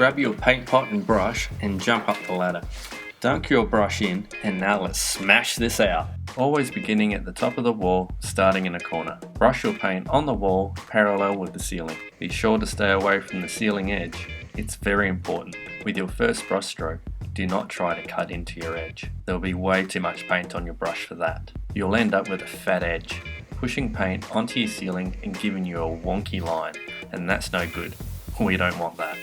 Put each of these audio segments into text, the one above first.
Grab your paint pot and brush and jump up the ladder. Dunk your brush in, and now let's smash this out. Always beginning at the top of the wall, starting in a corner. Brush your paint on the wall parallel with the ceiling. Be sure to stay away from the ceiling edge. It's very important. With your first brush stroke, do not try to cut into your edge. There will be way too much paint on your brush for that. You'll end up with a fat edge, pushing paint onto your ceiling and giving you a wonky line, and that's no good. We don't want that.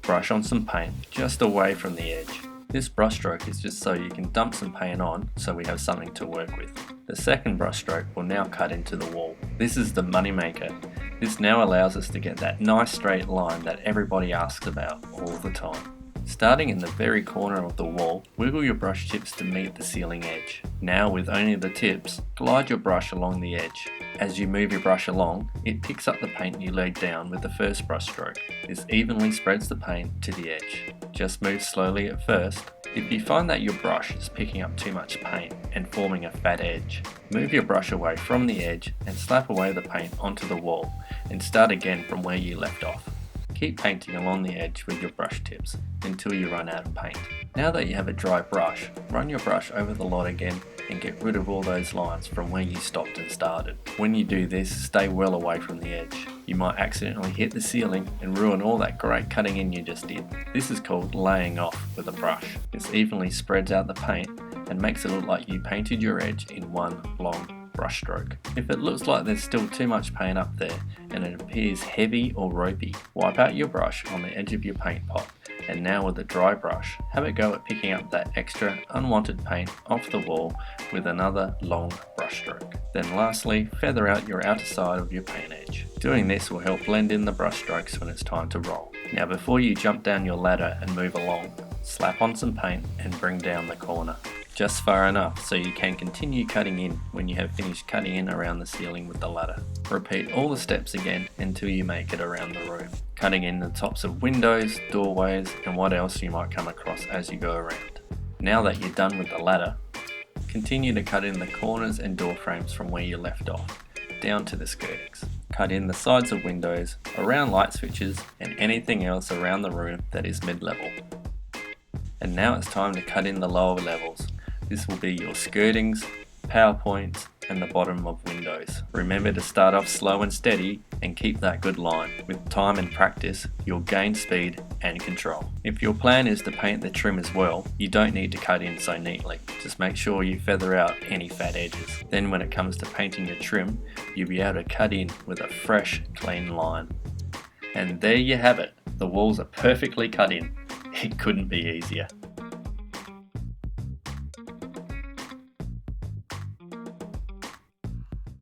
Brush on some paint just away from the edge. This brush stroke is just so you can dump some paint on so we have something to work with. The second brush stroke will now cut into the wall. This is the money maker. This now allows us to get that nice straight line that everybody asks about all the time. Starting in the very corner of the wall, wiggle your brush tips to meet the ceiling edge. Now with only the tips, glide your brush along the edge. As you move your brush along, it picks up the paint you laid down with the first brush stroke. This evenly spreads the paint to the edge. Just move slowly at first. If you find that your brush is picking up too much paint and forming a fat edge, move your brush away from the edge and slap away the paint onto the wall and start again from where you left off. Keep painting along the edge with your brush tips until you run out of paint. Now that you have a dry brush, run your brush over the lot again and get rid of all those lines from where you stopped and started. When you do this, stay well away from the edge. You might accidentally hit the ceiling and ruin all that great cutting in you just did. This is called laying off with a brush. This evenly spreads out the paint and makes it look like you painted your edge in one long brush stroke. If it looks like there's still too much paint up there and it appears heavy or ropey, wipe out your brush on the edge of your paint pot, and now with a dry brush, have a go at picking up that extra unwanted paint off the wall with another long brush stroke. Then lastly, feather out your outer side of your paint edge. Doing this will help blend in the brush strokes when it's time to roll. Now before you jump down your ladder and move along, slap on some paint and bring down the corner. Just far enough so you can continue cutting in when you have finished cutting in around the ceiling with the ladder. Repeat all the steps again until you make it around the room, cutting in the tops of windows, doorways, and what else you might come across as you go around. Now that you're done with the ladder, continue to cut in the corners and door frames from where you left off, down to the skirtings. Cut in the sides of windows, around light switches, and anything else around the room that is mid-level. And now it's time to cut in the lower levels. This will be your skirtings, power points, and the bottom of windows. Remember to start off slow and steady and keep that good line. With time and practice, you'll gain speed and control. If your plan is to paint the trim as well, you don't need to cut in so neatly. Just make sure you feather out any fat edges. Then when it comes to painting your trim, you'll be able to cut in with a fresh, clean line. And there you have it. The walls are perfectly cut in. It couldn't be easier.